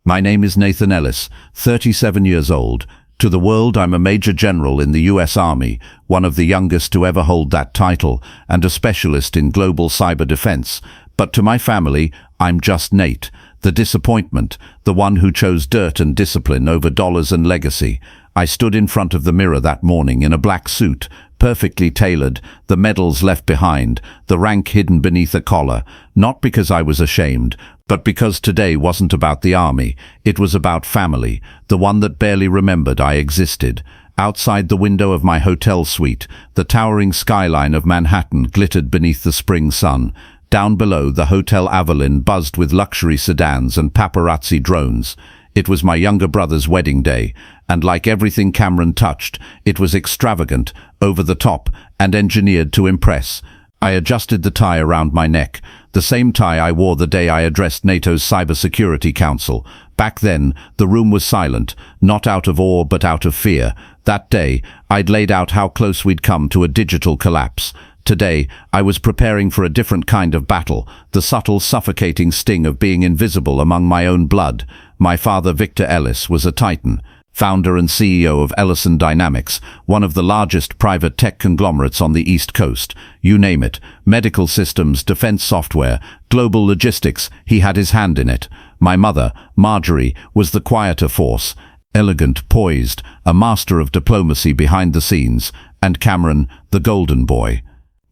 My name is Nathan Ellis, 37 years old. To the world, I'm a Major General in the US Army, one of the youngest to ever hold that title, and a specialist in global cyber defense. But to my family, I'm just Nate, the disappointment, the one who chose dirt and discipline over dollars and legacy. I stood in front of the mirror that morning in a black suit, perfectly tailored, the medals left behind, the rank hidden beneath a collar, not because I was ashamed, but because today wasn't about the army. It was about family, the one that barely remembered I existed. Outside the window of my hotel suite, the towering skyline of Manhattan glittered beneath the spring sun. Down below, the Hotel Avalon buzzed with luxury sedans and paparazzi drones. It was my younger brother's wedding day, and like everything Cameron touched, it was extravagant, over the top, and engineered to impress. I adjusted the tie around my neck, the same tie I wore the day I addressed NATO's Cybersecurity Council. Back then, the room was silent, not out of awe but out of fear. That day, I'd laid out how close we'd come to a digital collapse. Today, I was preparing for a different kind of battle, the subtle, suffocating sting of being invisible among my own blood. My father, Victor Ellis, was a titan, founder and CEO of Ellis Dynamics, one of the largest private tech conglomerates on the East Coast. You name it, medical systems, defense software, global logistics, he had his hand in it. My mother, Marjorie, was the quieter force, elegant, poised, a master of diplomacy behind the scenes, and Cameron, the golden boy.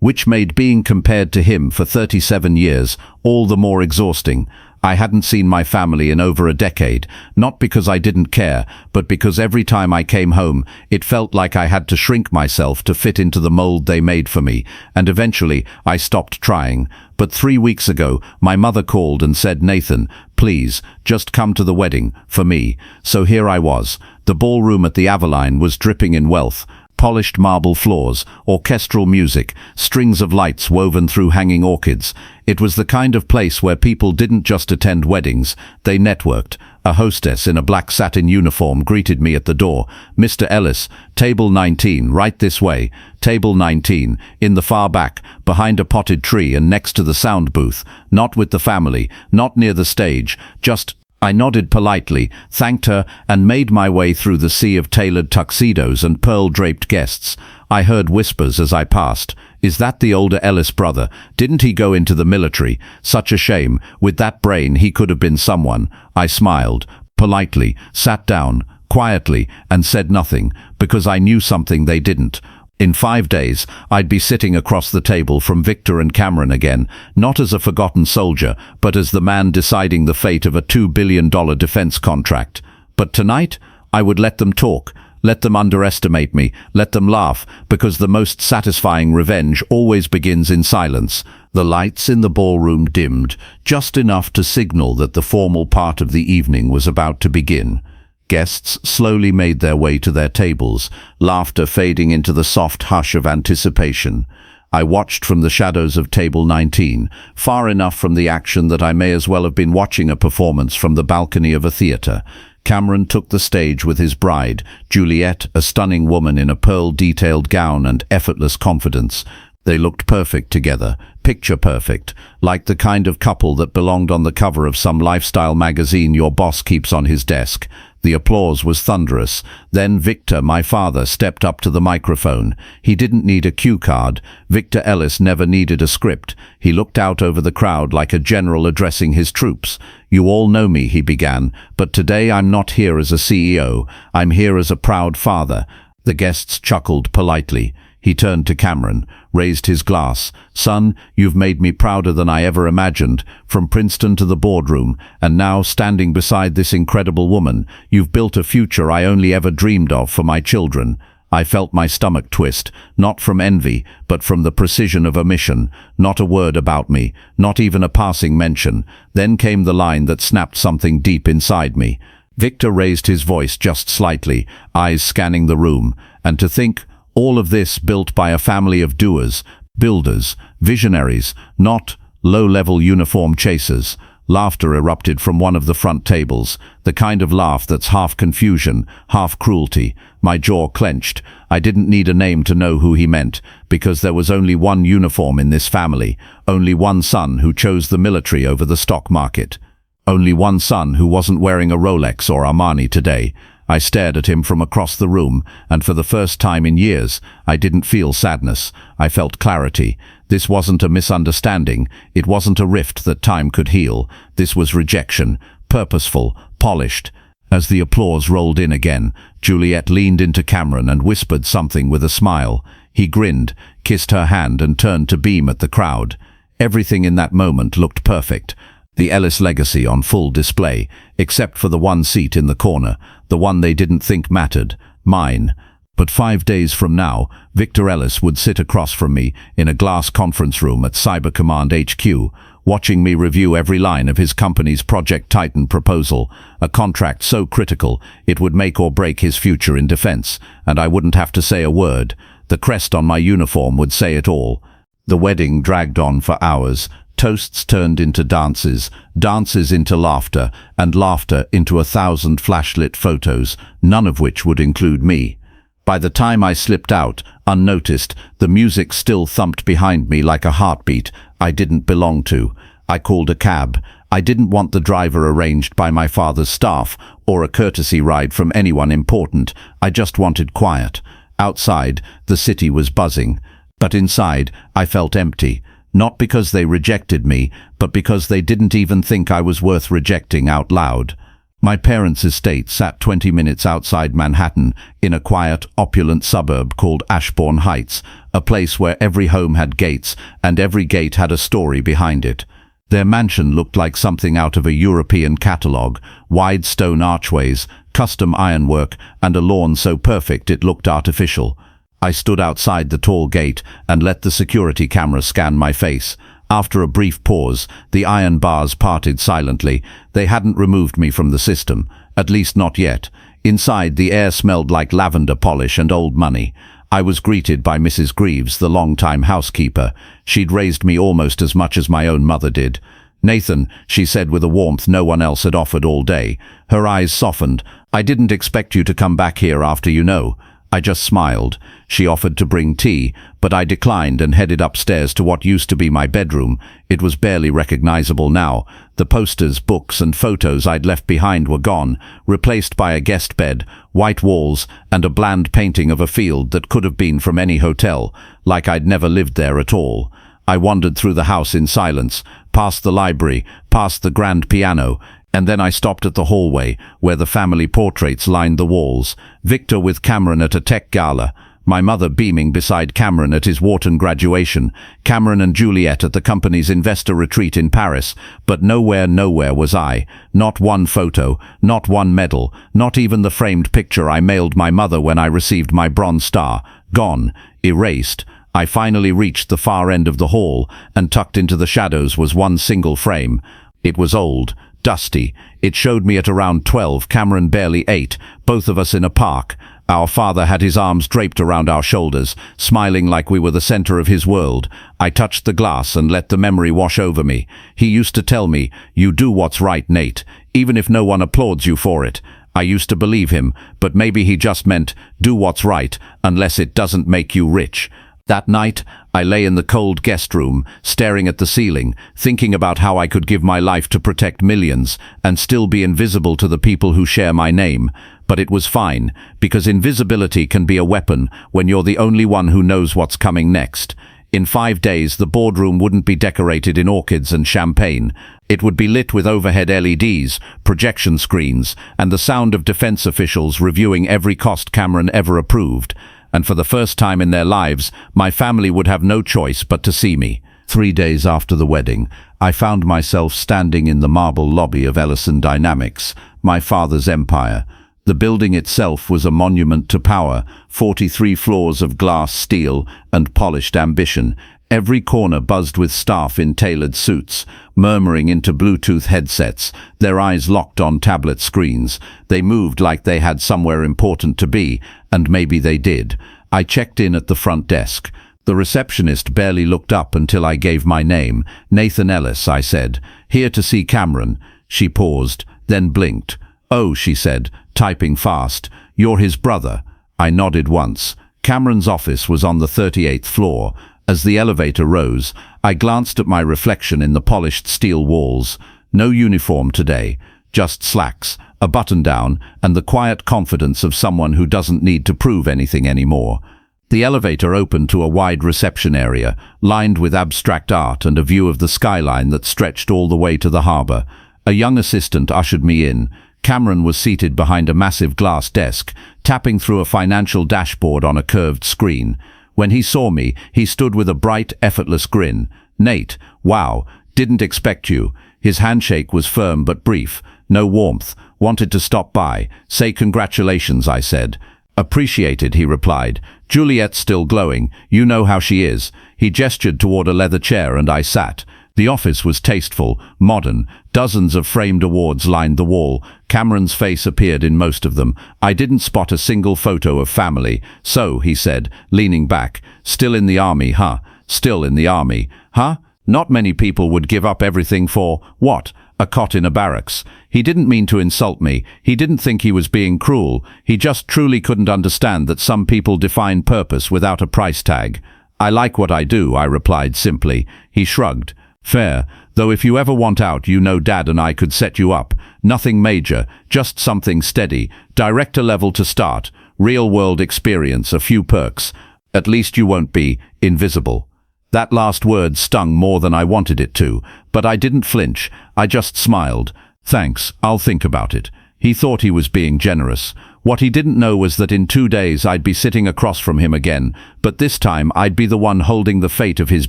Which made being compared to him for 37 years all the more exhausting. I hadn't seen my family in over a decade, not because I didn't care, but because every time I came home, it felt like I had to shrink myself to fit into the mold they made for me, and eventually I stopped trying. But 3 weeks ago, my mother called and said, "Nathan, please, just come to the wedding, for me." So here I was. The ballroom at the Avalon was dripping in wealth. Polished marble floors, orchestral music, strings of lights woven through hanging orchids. It was the kind of place where people didn't just attend weddings, they networked. A hostess in a black satin uniform greeted me at the door. "Mr. Ellis, table 19, right this way." Table 19, in the far back, behind a potted tree and next to the sound booth. Not with the family, not near the stage, just I nodded politely, thanked her, and made my way through the sea of tailored tuxedos and pearl-draped guests. I heard whispers as I passed. "Is that the older Ellis brother? Didn't he go into the military? Such a shame. With that brain, he could have been someone." I smiled, politely, sat down, quietly, and said nothing, because I knew something they didn't. In 5 days, I'd be sitting across the table from Victor and Cameron again, not as a forgotten soldier, but as the man deciding the fate of a $2 billion defense contract. But tonight, I would let them talk, let them underestimate me, let them laugh, because the most satisfying revenge always begins in silence. The lights in the ballroom dimmed, just enough to signal that the formal part of the evening was about to begin. Guests slowly made their way to their tables, laughter fading into the soft hush of anticipation. I watched from the shadows of table 19, far enough from the action that I may as well have been watching a performance from the balcony of a theater. Cameron took the stage with his bride, Juliet, a stunning woman in a pearl-detailed gown and effortless confidence. They looked perfect together, picture perfect, like the kind of couple that belonged on the cover of some lifestyle magazine your boss keeps on his desk. The applause was thunderous. Then Victor, my father, stepped up to the microphone. He didn't need a cue card. Victor Ellis never needed a script. He looked out over the crowd like a general addressing his troops. "You all know me," he began, "but today I'm not here as a CEO. I'm here as a proud father." The guests chuckled politely. He turned to Cameron, raised his glass. "Son, you've made me prouder than I ever imagined, from Princeton to the boardroom, and now standing beside this incredible woman, you've built a future I only ever dreamed of for my children." I felt my stomach twist, not from envy, but from the precision of a mission. Not a word about me, not even a passing mention. Then came the line that snapped something deep inside me. Victor raised his voice just slightly, eyes scanning the room. And to think, all of this built by a family of doers, builders, visionaries, not low-level uniform chasers. Laughter erupted from one of the front tables, the kind of laugh that's half confusion, half cruelty. My jaw clenched. I didn't need a name to know who he meant, because there was only one uniform in this family, only one son who chose the military over the stock market. Only one son who wasn't wearing a Rolex or Armani today. I stared at him from across the room, and for the first time in years, I didn't feel sadness. I felt clarity. This wasn't a misunderstanding. It wasn't a rift that time could heal. This was rejection, purposeful, polished. As the applause rolled in again, Juliet leaned into Cameron and whispered something with a smile. He grinned, kissed her hand and turned to beam at the crowd. Everything in that moment looked perfect. The Ellis legacy on full display, except for the one seat in the corner, the one they didn't think mattered, mine. But 5 days from now, Victor Ellis would sit across from me in a glass conference room at Cyber Command HQ, watching me review every line of his company's Project Titan proposal, a contract so critical it would make or break his future in defense, and I wouldn't have to say a word. The crest on my uniform would say it all. The wedding dragged on for hours. Toasts turned into dances, dances into laughter, and laughter into 1,000 flashlit photos, none of which would include me. By the time I slipped out, unnoticed, the music still thumped behind me like a heartbeat I didn't belong to. I called a cab. I didn't want the driver arranged by my father's staff or a courtesy ride from anyone important. I just wanted quiet. Outside, the city was buzzing. But inside, I felt empty. Not because they rejected me, but because they didn't even think I was worth rejecting out loud. My parents' estate sat 20 minutes outside Manhattan, in a quiet, opulent suburb called Ashbourne Heights, a place where every home had gates, and every gate had a story behind it. Their mansion looked like something out of a European catalogue, wide stone archways, custom ironwork, and a lawn so perfect it looked artificial. I stood outside the tall gate and let the security camera scan my face. After a brief pause, the iron bars parted silently. They hadn't removed me from the system, at least not yet. Inside, the air smelled like lavender polish and old money. I was greeted by Mrs. Greaves, the long-time housekeeper. She'd raised me almost as much as my own mother did. "Nathan," she said with a warmth no one else had offered all day. Her eyes softened. "I didn't expect you to come back here after you know." I just smiled. She offered to bring tea, but I declined and headed upstairs to what used to be my bedroom. It was barely recognizable now. The posters, books, and photos I'd left behind were gone, replaced by a guest bed, white walls, and a bland painting of a field that could have been from any hotel, like I'd never lived there at all. I wandered through the house in silence, past the library, past the grand piano, and then I stopped at the hallway, where the family portraits lined the walls. Victor with Cameron at a tech gala, my mother beaming beside Cameron at his Wharton graduation, Cameron and Juliet at the company's investor retreat in Paris, but nowhere was I. Not one photo, not one medal, not even the framed picture I mailed my mother when I received my Bronze Star. Gone, erased. I finally reached the far end of the hall, and tucked into the shadows was one single frame. It was old, dusty. It showed me at around 12, Cameron barely 8, both of us in a park. Our father had his arms draped around our shoulders, smiling like we were the center of his world. I touched the glass and let the memory wash over me. He used to tell me, "You do what's right, Nate, even if no one applauds you for it." I used to believe him, but maybe he just meant, do what's right, unless it doesn't make you rich. That night, I lay in the cold guest room, staring at the ceiling, thinking about how I could give my life to protect millions and still be invisible to the people who share my name. But it was fine, because invisibility can be a weapon when you're the only one who knows what's coming next. In 5 days, the boardroom wouldn't be decorated in orchids and champagne. It would be lit with overhead LEDs, projection screens, and the sound of defense officials reviewing every cost Cameron ever approved. And for the first time in their lives, my family would have no choice but to see me. 3 days after the wedding, I found myself standing in the marble lobby of Ellis Dynamics, my father's empire. The building itself was a monument to power, 43 floors of glass, steel, and polished ambition. Every corner buzzed with staff in tailored suits, murmuring into Bluetooth headsets, their eyes locked on tablet screens. They moved like they had somewhere important to be, and maybe they did. I checked in at the front desk. The receptionist barely looked up until I gave my name. "Nathan Ellis," I said. "Here to see Cameron." She paused, then blinked. "Oh," she said, typing fast. "You're his brother." I nodded once. Cameron's office was on the 38th floor. As the elevator rose, I glanced at my reflection in the polished steel walls. No uniform today, just slacks, a button-down, and the quiet confidence of someone who doesn't need to prove anything anymore. The elevator opened to a wide reception area, lined with abstract art and a view of the skyline that stretched all the way to the harbor. A young assistant ushered me in. Cameron was seated behind a massive glass desk, tapping through a financial dashboard on a curved screen. When he saw me, he stood with a bright, effortless grin. "Nate, wow, didn't expect you." His handshake was firm but brief. No warmth. "Wanted to stop by. Say congratulations," I said. "Appreciated," he replied. "Juliet's still glowing. You know how she is." He gestured toward a leather chair and I sat. The office was tasteful, modern. Dozens of framed awards lined the wall. Cameron's face appeared in most of them. I didn't spot a single photo of family. "So," he said, leaning back, "still in the army, huh? Still in the army, huh? Not many people would give up everything for, what? A cot in a barracks." He didn't mean to insult me. He didn't think he was being cruel. He just truly couldn't understand that some people define purpose without a price tag. "I like what I do," I replied simply. He shrugged. "Fair, though if you ever want out, you know Dad and I could set you up. Nothing major, just something steady. Director level to start. Real-world experience, a few perks. At least you won't be invisible." That last word stung more than I wanted it to, but I didn't flinch. I just smiled. "Thanks, I'll think about it." He thought he was being generous. What he didn't know was that in 2 days I'd be sitting across from him again, but this time I'd be the one holding the fate of his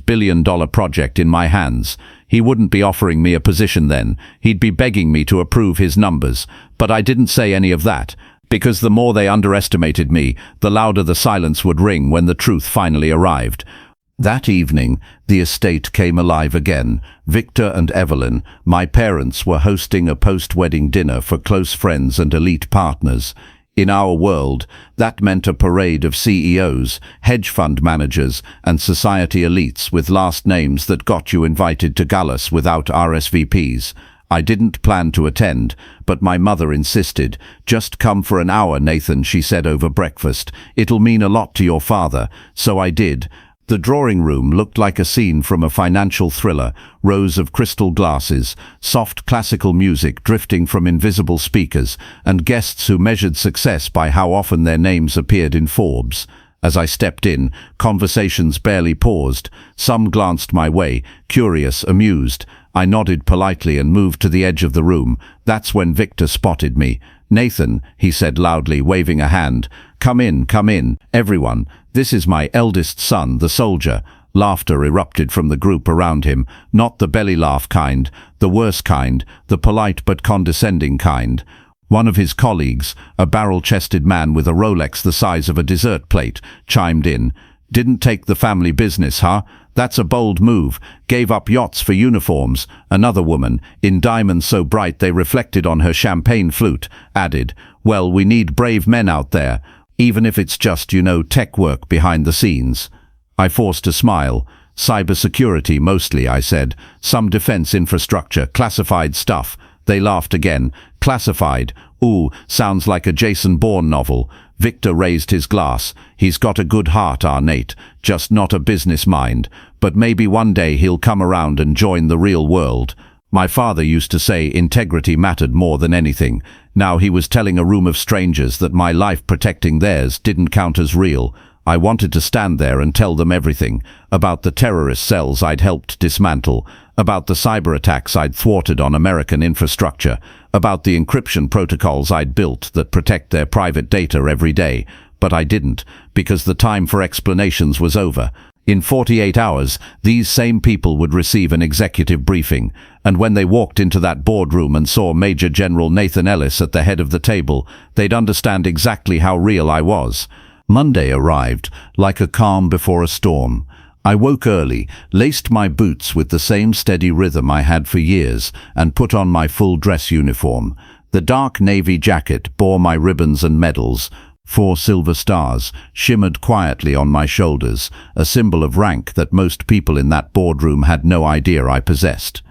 billion-dollar project in my hands. He wouldn't be offering me a position then. He'd be begging me to approve his numbers. But I didn't say any of that, because the more they underestimated me, the louder the silence would ring when the truth finally arrived. That evening, the estate came alive again. Victor and Evelyn, my parents, were hosting a post-wedding dinner for close friends and elite partners. In our world, that meant a parade of CEOs, hedge fund managers, and society elites with last names that got you invited to galas without RSVPs. I didn't plan to attend, but my mother insisted. "Just come for an hour, Nathan," she said over breakfast. "It'll mean a lot to your father." So I did. The drawing room looked like a scene from a financial thriller, rows of crystal glasses, soft classical music drifting from invisible speakers, and guests who measured success by how often their names appeared in Forbes. As I stepped in, conversations barely paused. Some glanced my way, curious, amused. I nodded politely and moved to the edge of the room. That's when Victor spotted me. "Nathan," he said loudly, waving a hand. Come in, everyone. This is my eldest son, the soldier." Laughter erupted from the group around him, not the belly laugh kind, the worse kind, the polite but condescending kind. One of his colleagues, a barrel-chested man with a Rolex the size of a dessert plate, chimed in. "Didn't take the family business, huh? That's a bold move. Gave up yachts for uniforms." Another woman, in diamonds so bright they reflected on her champagne flute, added, "Well, we need brave men out there, even if it's just, tech work behind the scenes." I forced a smile. "Cybersecurity mostly," I said. "Some defense infrastructure, classified stuff." They laughed again. "Classified? Ooh, sounds like a Jason Bourne novel." Victor raised his glass. "He's got a good heart, our Nate, just not a business mind. But maybe one day he'll come around and join the real world." My father used to say integrity mattered more than anything. Now he was telling a room of strangers that my life protecting theirs didn't count as real. I wanted to stand there and tell them everything. About the terrorist cells I'd helped dismantle. About the cyber attacks I'd thwarted on American infrastructure. About the encryption protocols I'd built that protect their private data every day. But I didn't, because the time for explanations was over. In 48 hours, these same people would receive an executive briefing, and when they walked into that boardroom and saw Major General Nathan Ellis at the head of the table, they'd understand exactly how real I was. Monday arrived, like a calm before a storm. I woke early, laced my boots with the same steady rhythm I had for years, and put on my full dress uniform. The dark navy jacket bore my ribbons and medals. 4 silver stars shimmered quietly on my shoulders, a symbol of rank that most people in that boardroom had no idea I possessed.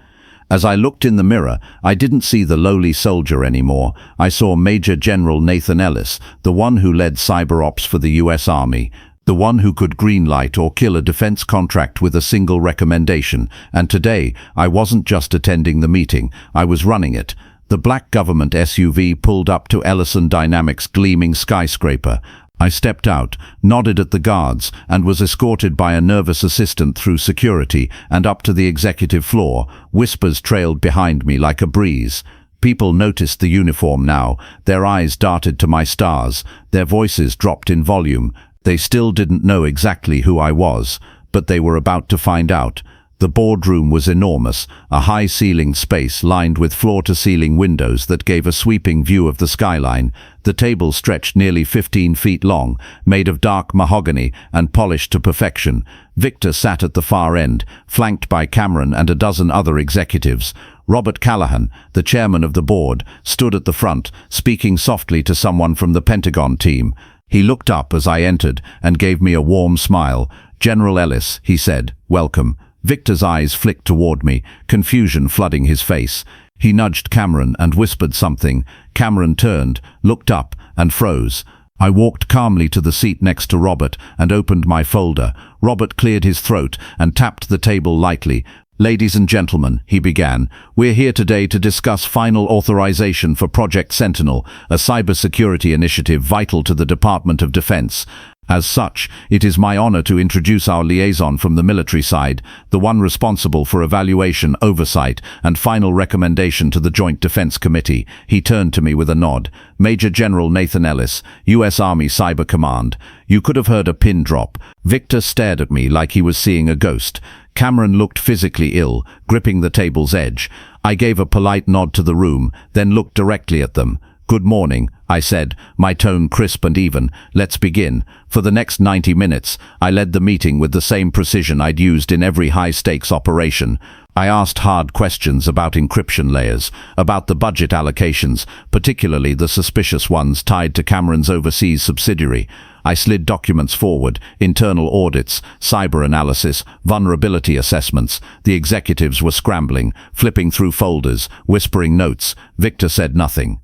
As I looked in the mirror, I didn't see the lowly soldier anymore. I saw Major General Nathan Ellis, the one who led cyber ops for the US Army. The one who could greenlight or kill a defense contract with a single recommendation. And today, I wasn't just attending the meeting, I was running it. The black government SUV pulled up to Ellis Dynamics' gleaming skyscraper. I stepped out, nodded at the guards, and was escorted by a nervous assistant through security and up to the executive floor. Whispers trailed behind me like a breeze. People noticed the uniform now. Their eyes darted to my stars. Their voices dropped in volume. They still didn't know exactly who I was, but they were about to find out. The boardroom was enormous, a high-ceilinged space lined with floor-to-ceiling windows that gave a sweeping view of the skyline. The table stretched nearly 15 feet long, made of dark mahogany and polished to perfection. Victor sat at the far end, flanked by Cameron and a dozen other executives. Robert Callahan, the chairman of the board, stood at the front, speaking softly to someone from the Pentagon team. He looked up as I entered and gave me a warm smile. "General Ellis," he said, "welcome." Victor's eyes flicked toward me, confusion flooding his face. He nudged Cameron and whispered something. Cameron turned, looked up, and froze. I walked calmly to the seat next to Robert and opened my folder. Robert cleared his throat and tapped the table lightly. "Ladies and gentlemen," he began, "we're here today to discuss final authorization for Project Sentinel, a cybersecurity initiative vital to the Department of Defense. As such, it is my honor to introduce our liaison from the military side, the one responsible for evaluation, oversight, and final recommendation to the Joint Defense Committee." He turned to me with a nod. "Major General Nathan Ellis, U.S. Army Cyber Command." You could have heard a pin drop. Victor stared at me like he was seeing a ghost. Cameron looked physically ill, gripping the table's edge. I gave a polite nod to the room, then looked directly at them. "Good morning," I said, my tone crisp and even. "Let's begin." For the next 90 minutes, I led the meeting with the same precision I'd used in every high-stakes operation. I asked hard questions about encryption layers, about the budget allocations, particularly the suspicious ones tied to Cameron's overseas subsidiary. I slid documents forward, internal audits, cyber analysis, vulnerability assessments. The executives were scrambling, flipping through folders, whispering notes. Victor said nothing.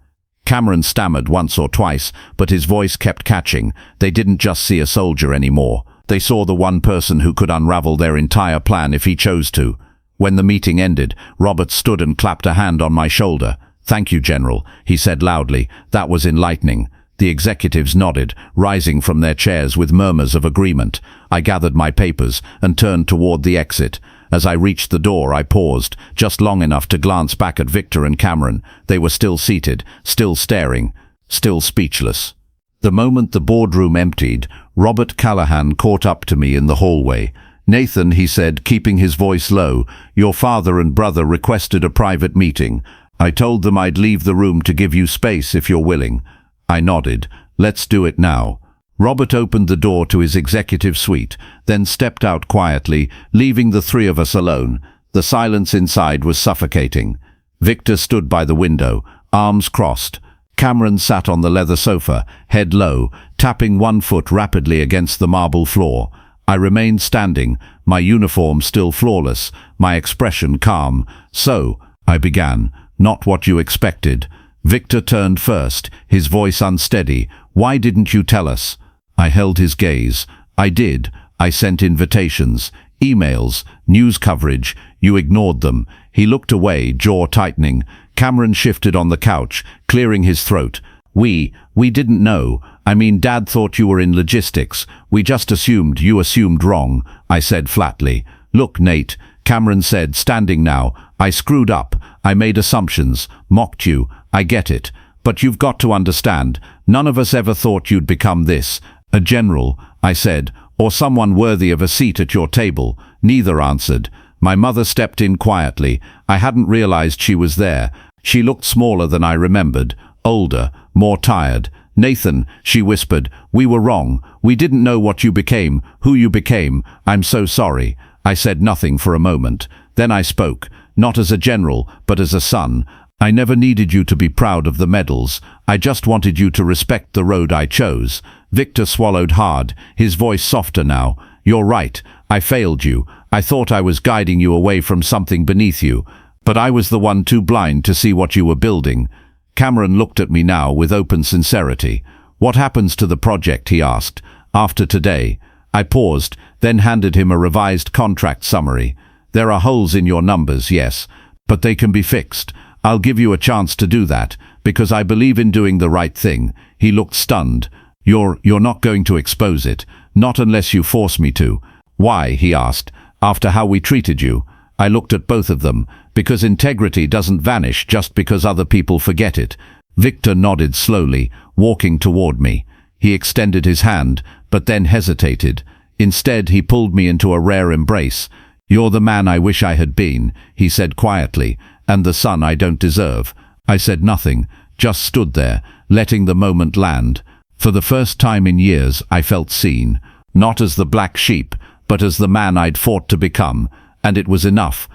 Cameron stammered once or twice, but his voice kept catching. They didn't just see a soldier anymore. They saw the one person who could unravel their entire plan if he chose to. When the meeting ended, Robert stood and clapped a hand on my shoulder. "Thank you, General," he said loudly. "That was enlightening." The executives nodded, rising from their chairs with murmurs of agreement. I gathered my papers and turned toward the exit. As I reached the door, I paused, just long enough to glance back at Victor and Cameron. They were still seated, still staring, still speechless. The moment the boardroom emptied, Robert Callahan caught up to me in the hallway. "Nathan," he said, keeping his voice low, "your father and brother requested a private meeting. I told them I'd leave the room to give you space if you're willing." I nodded. "Let's do it now." Robert opened the door to his executive suite, then stepped out quietly, leaving the three of us alone. The silence inside was suffocating. Victor stood by the window, arms crossed. Cameron sat on the leather sofa, head low, tapping one foot rapidly against the marble floor. I remained standing, my uniform still flawless, my expression calm. "So," I began, "not what you expected." Victor turned first, his voice unsteady. "Why didn't you tell us?" I held his gaze. "I did. I sent invitations, emails, news coverage. You ignored them." He looked away, jaw tightening. Cameron shifted on the couch, clearing his throat. We didn't know. I mean, Dad thought you were in logistics. We just assumed you assumed wrong," I said flatly. "Look, Nate," Cameron said, standing now, "I screwed up. I made assumptions, mocked you. I get it. But you've got to understand, none of us ever thought you'd become this. A general," I said, "or someone worthy of a seat at your table." Neither answered. My mother stepped in quietly. I hadn't realized she was there. She looked smaller than I remembered, older, more tired. "Nathan," she whispered, "we were wrong. We didn't know what you became, who you became. I'm so sorry." I said nothing for a moment. Then I spoke, not as a general, but as a son. "I never needed you to be proud of the medals. I just wanted you to respect the road I chose." Victor swallowed hard, his voice softer now. "You're right. I failed you. I thought I was guiding you away from something beneath you. But I was the one too blind to see what you were building." Cameron looked at me now with open sincerity. "What happens to the project?" he asked. "After today?" I paused, then handed him a revised contract summary. There are holes in your numbers, yes, but they can be fixed. I'll give you a chance to do that, because I believe in doing the right thing. He looked stunned. You're not going to expose it. Not unless you force me to. Why? He asked. After how we treated you. I looked at both of them. Because integrity doesn't vanish just because other people forget it. Victor nodded slowly, walking toward me. He extended his hand, but then hesitated. Instead, he pulled me into a rare embrace. You're the man I wish I had been, he said quietly, and the son I don't deserve. I said nothing, just stood there, letting the moment land. For the first time in years, I felt seen. Not as the black sheep, but as the man I'd fought to become, and it was enough.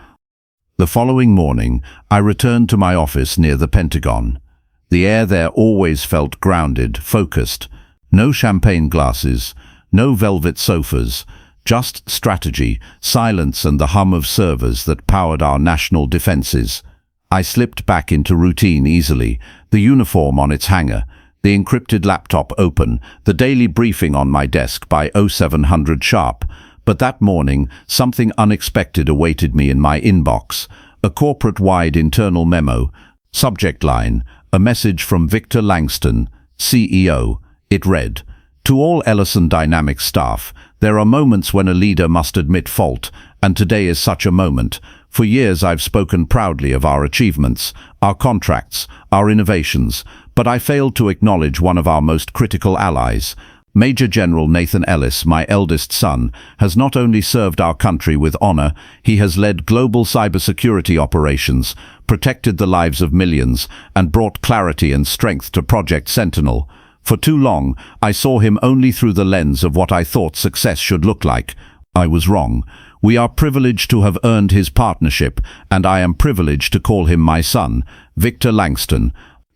The following morning, I returned to my office near the Pentagon. The air there always felt grounded, focused. No champagne glasses, no velvet sofas, just strategy, silence and the hum of servers that powered our national defenses. I slipped back into routine easily, the uniform on its hanger, the encrypted laptop open, the daily briefing on my desk by 0700 sharp. But that morning, something unexpected awaited me in my inbox. A corporate-wide internal memo. Subject line, a message from Victor Langston, CEO. It read, "To all Ellis and Dynamics staff, there are moments when a leader must admit fault, and today is such a moment. For years I've spoken proudly of our achievements, our contracts, our innovations, but I failed to acknowledge one of our most critical allies. Major General Nathan Ellis, my eldest son, has not only served our country with honor, he has led global cybersecurity operations, protected the lives of millions, and brought clarity and strength to Project Sentinel. For too long, I saw him only through the lens of what I thought success should look like. I was wrong. We are privileged to have earned his partnership, and I am privileged to call him my son, Victor Langston.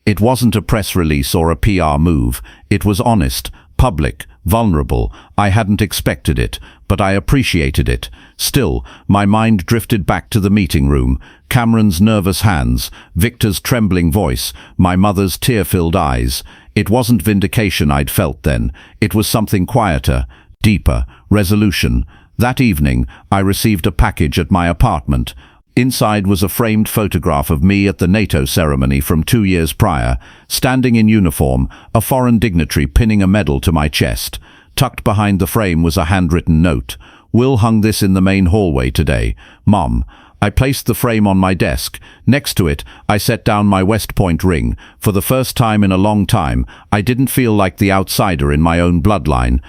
It wasn't a press release or a PR move. It was honest, public, vulnerable. I hadn't expected it, but I appreciated it. Still, my mind drifted back to the meeting room. Cameron's nervous hands, Victor's trembling voice, my mother's tear-filled eyes. It wasn't vindication I'd felt then. It was something quieter, deeper, resolution. That evening, I received a package at my apartment. Inside was a framed photograph of me at the NATO ceremony from 2 years prior, standing in uniform, a foreign dignitary pinning a medal to my chest. Tucked behind the frame was a handwritten note. "Will hung this in the main hallway today. Mom." I placed the frame on my desk. Next to it, I set down my West Point ring. For the first time in a long time, I didn't feel like the outsider in my own bloodline.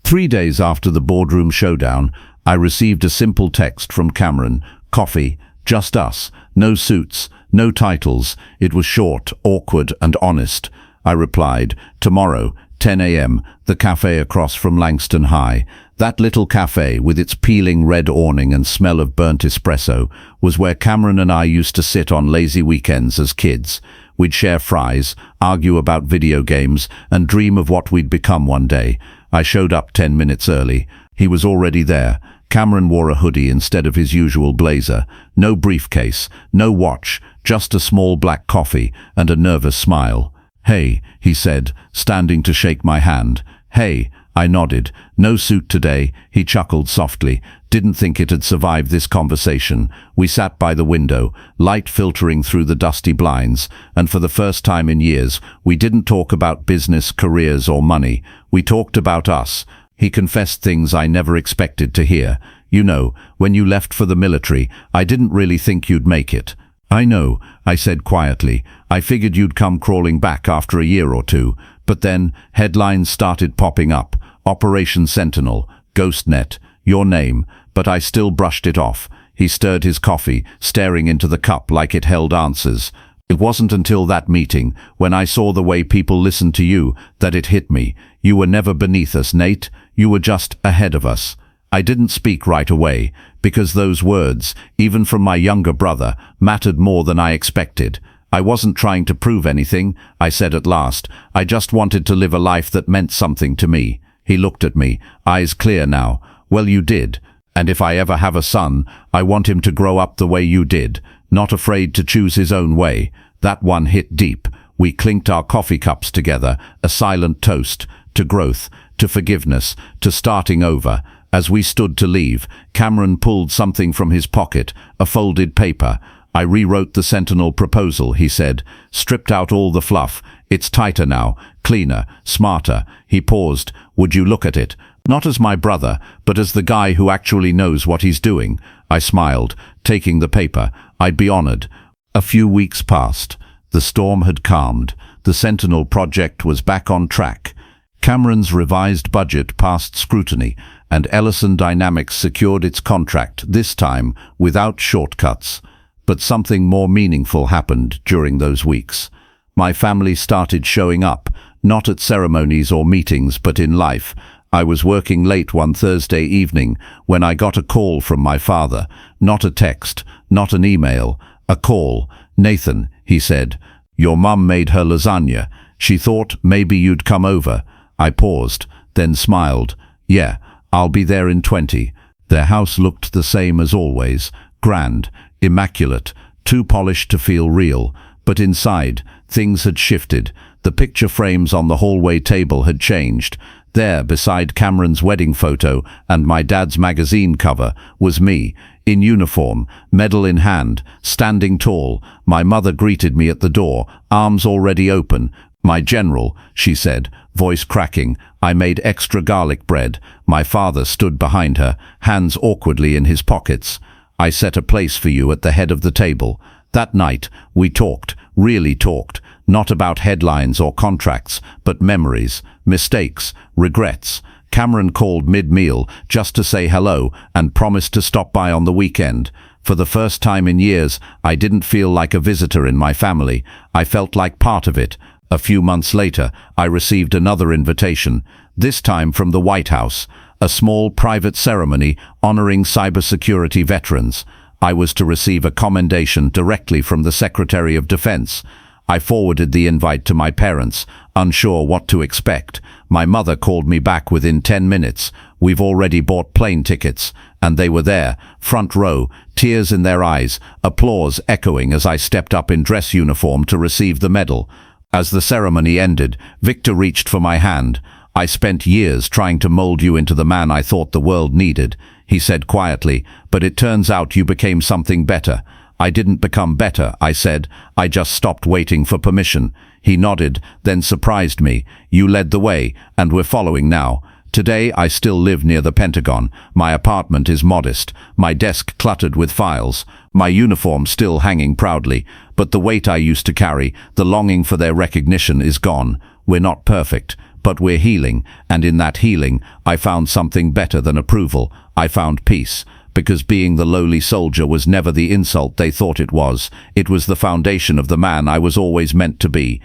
3 days after the boardroom showdown, I received a simple text from Cameron. Coffee, just us, no suits, no titles. It was short, awkward, and honest. I replied, "Tomorrow, 10 a.m., the cafe across from Langston High." That little cafe, with its peeling red awning and smell of burnt espresso, was where Cameron and I used to sit on lazy weekends as kids. We'd share fries, argue about video games, and dream of what we'd become one day. I showed up 10 minutes early. He was already there. Cameron wore a hoodie instead of his usual blazer. No briefcase, no watch, just a small black coffee and a nervous smile. "Hey," he said, standing to shake my hand. "Hey," I nodded. "No suit today," he chuckled softly. Didn't think it had survived this conversation. We sat by the window, light filtering through the dusty blinds, and for the first time in years, we didn't talk about business, careers, or money. We talked about us. He confessed things I never expected to hear. "You know, when you left for the military, I didn't really think you'd make it." "I know," I said quietly. "I figured you'd come crawling back after a year or two." But then, headlines started popping up. Operation Sentinel, GhostNet, your name, but I still brushed it off. He stirred his coffee, staring into the cup like it held answers. "It wasn't until that meeting, when I saw the way people listened to you, that it hit me. You were never beneath us, Nate. You were just ahead of us." I didn't speak right away, because those words, even from my younger brother, mattered more than I expected. "I wasn't trying to prove anything," I said at last. "I just wanted to live a life that meant something to me." He looked at me, eyes clear now. "Well, you did. And if I ever have a son, I want him to grow up the way you did, not afraid to choose his own way." That one hit deep. We clinked our coffee cups together, a silent toast to growth, to forgiveness, to starting over. As we stood to leave, Cameron pulled something from his pocket, a folded paper. "I rewrote the Sentinel proposal," he said, "stripped out all the fluff. It's tighter now, cleaner, smarter." He paused. "Would you look at it? Not as my brother, but as the guy who actually knows what he's doing." I smiled, taking the paper. "I'd be honored." A few weeks passed. The storm had calmed. The Sentinel project was back on track. Cameron's revised budget passed scrutiny, and Ellis Dynamics secured its contract, this time without shortcuts. But something more meaningful happened during those weeks. My family started showing up, not at ceremonies or meetings, but in life. I was working late one Thursday evening when I got a call from my father. Not a text, not an email, a call. "Nathan," he said, "your mum made her lasagna. She thought maybe you'd come over." I paused, then smiled. "Yeah, I'll be there in 20. Their house looked the same as always, grand, immaculate, too polished to feel real. But inside, things had shifted. The picture frames on the hallway table had changed. There, beside Cameron's wedding photo and my dad's magazine cover, was me, in uniform, medal in hand, standing tall. My mother greeted me at the door, arms already open. "My general," she said, voice cracking. "I made extra garlic bread." My father stood behind her, hands awkwardly in his pockets. "I set a place for you at the head of the table." That night, we talked, really talked, not about headlines or contracts, but memories, mistakes, regrets. Cameron called mid-meal just to say hello and promised to stop by on the weekend. For the first time in years, I didn't feel like a visitor in my family. I felt like part of it. A few months later, I received another invitation, this time from the White House, a small private ceremony honoring cybersecurity veterans. I was to receive a commendation directly from the Secretary of Defense. I forwarded the invite to my parents, unsure what to expect. My mother called me back within 10 minutes. "We've already bought plane tickets." And they were there, front row, tears in their eyes, applause echoing as I stepped up in dress uniform to receive the medal. As the ceremony ended, Victor reached for my hand. "I spent years trying to mold you into the man I thought the world needed," he said quietly, "but it turns out you became something better." "I didn't become better," I said. "I just stopped waiting for permission." He nodded, then surprised me. "You led the way, and we're following now." Today I still live near the Pentagon. My apartment is modest, my desk cluttered with files, my uniform still hanging proudly, but the weight I used to carry, the longing for their recognition, is gone. We're not perfect, but we're healing, and in that healing I found something better than approval. I found peace, because being the lowly soldier was never the insult they thought it was. It was the foundation of the man I was always meant to be.